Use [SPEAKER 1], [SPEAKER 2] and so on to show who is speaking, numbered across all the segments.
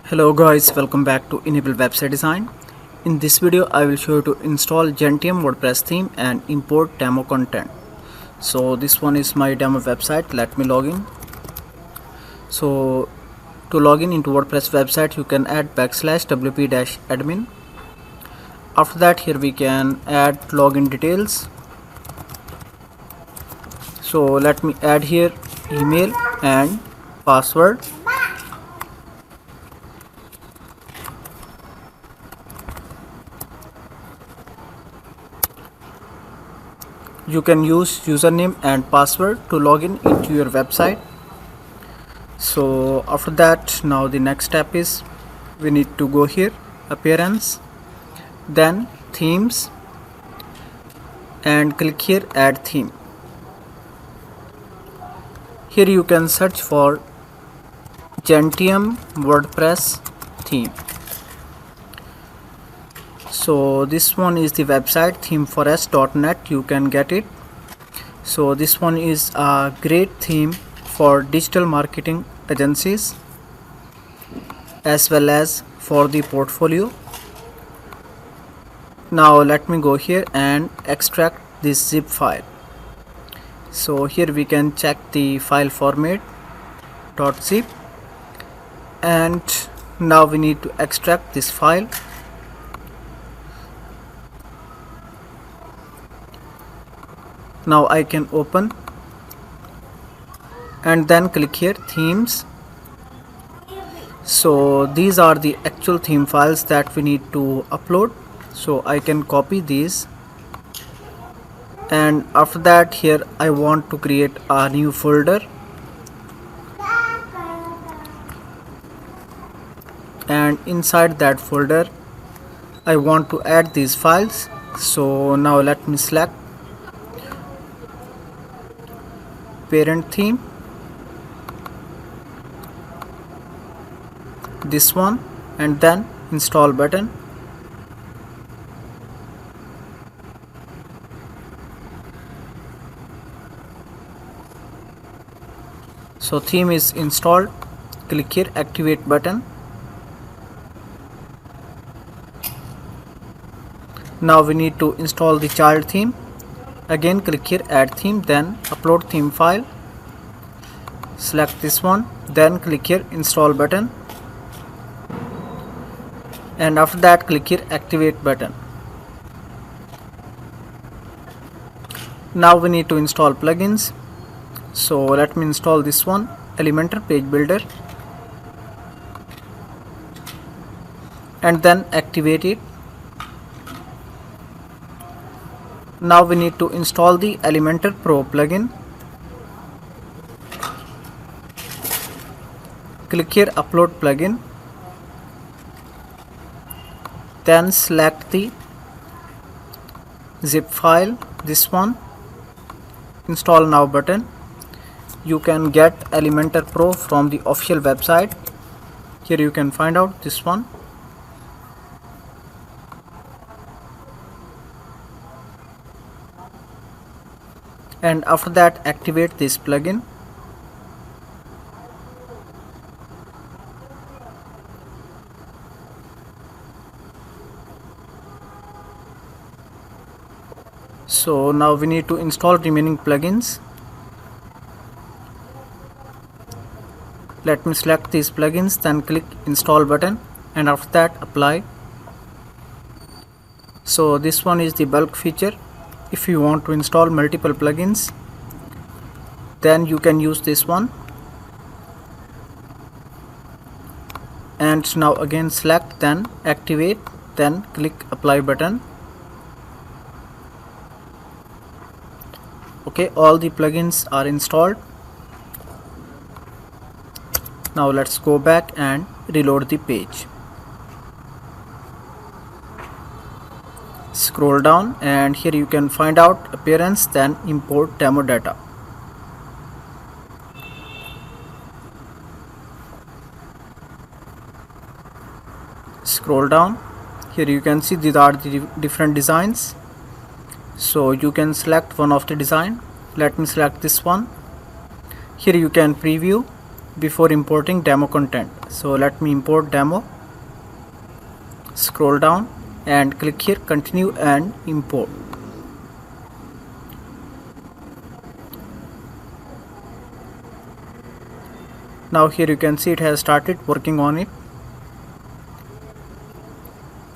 [SPEAKER 1] Hello guys, welcome back to Enable Website Design. In this video I will show you to install Gentium WordPress theme and import demo content. So this one is my demo website. Let me log in. So to log in into WordPress website you can add /wp-admin. After that here we can add login details. So let me add here email and password. You can use username and password to log in into your website. So after that, now the next step is we need to go here, appearance, then themes, and click here add theme. Here you can search for Gentium WordPress theme. So this one is the website themeforest.net. You can get it. So this one is a great theme for digital marketing agencies as well as for the portfolio. Now let me go here and extract this zip file. So here we can check the file format .zip, and now we need to extract this file. Now I can open and then click here themes. So these are the actual theme files that we need to upload. So I can copy these, and after that here I want to create a new folder, and inside that folder I want to add these files. So now let me select parent theme, this one, and then install button. So theme is installed. Click here activate button. Now we need to install the child theme. Again click here add theme, then upload theme file, select this one, then click here install button, and after that click here activate button. Now we need to install plugins. So let me install this one, Elementor Page Builder, and then activate it. Now we need to install the Elementor Pro plugin. Click here upload plugin, then select the zip file, this one, install now button. You can get Elementor Pro from the official website. Here you can find out this one. And after that activate this plugin. So now we need to install remaining plugins. Let me select these plugins, then click install button, and after that apply. So this one is the bulk feature. If you want to install multiple plugins, then you can use this one. And now again select, then activate, then click apply button. Okay, all the plugins are installed. Now let's go back and reload the page. Scroll down, and here you can find out appearance, then import demo data. Scroll down, here you can see these are the different designs. So you can select one of the design. Let me select this one. Here you can preview before importing demo content. So let me import demo. Scroll down and click here continue and import. Now here you can see it has started working on it.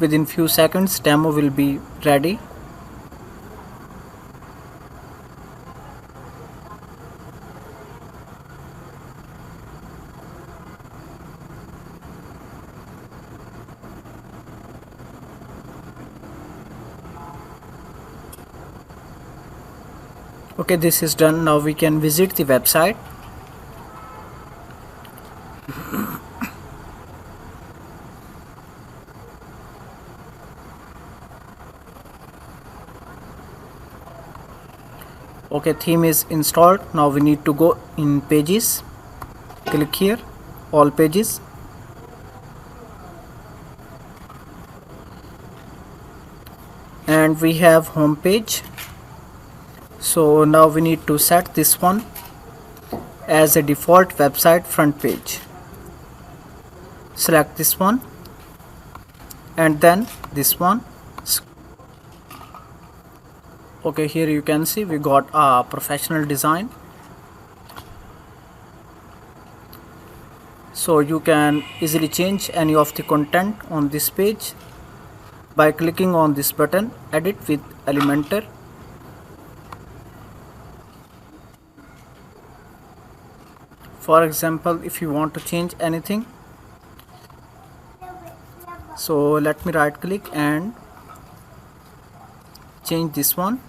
[SPEAKER 1] Within few seconds demo will be ready. Okay, this is done. Now we can visit the website. Okay, theme is installed. Now we need to go in pages. Click here, all pages. And we have home page. So now we need to set this one as a default website front page. Select this one and then this one. Okay, here you can see we got a professional design. So you can easily change any of the content on this page by clicking on this button, edit with Elementor. For example, if you want to change anything, so let me right click and change this one.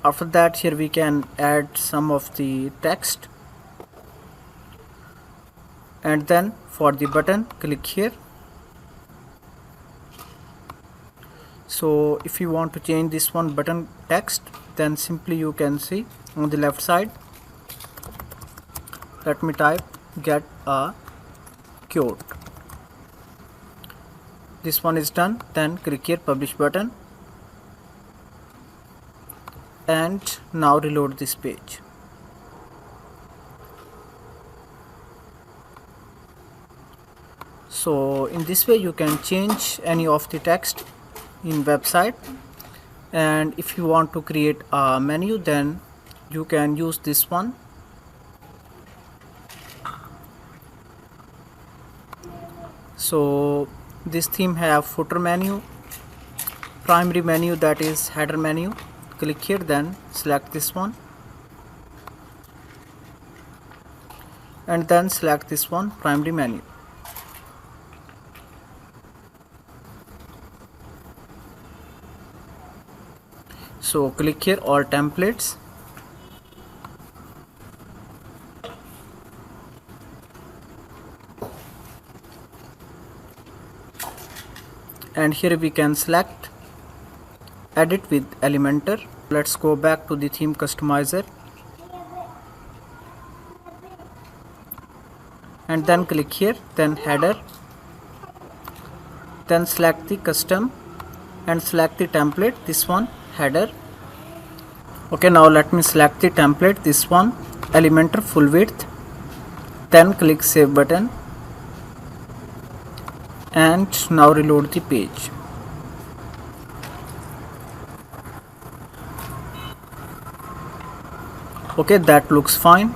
[SPEAKER 1] After that, here we can add some of the text, and then for the button click here. So if you want to change this one button text, then simply you can see on the left side, let me type get a quote. This one is done. Then click here publish button and now reload this page. So in this way you can change any of the text in website, and if you want to create a menu then you can use this one. So this theme have footer menu, primary menu, that is header menu. Click here, then select this one and then select this one, primary menu. So click here all templates and here we can select edit with Elementor. Let's go back to the theme customizer and then click here, then header, then select the custom and select the template, this one header. Okay, now let me select the template, this one Elementor full width, then click save button and now reload the page. Okay, that looks fine.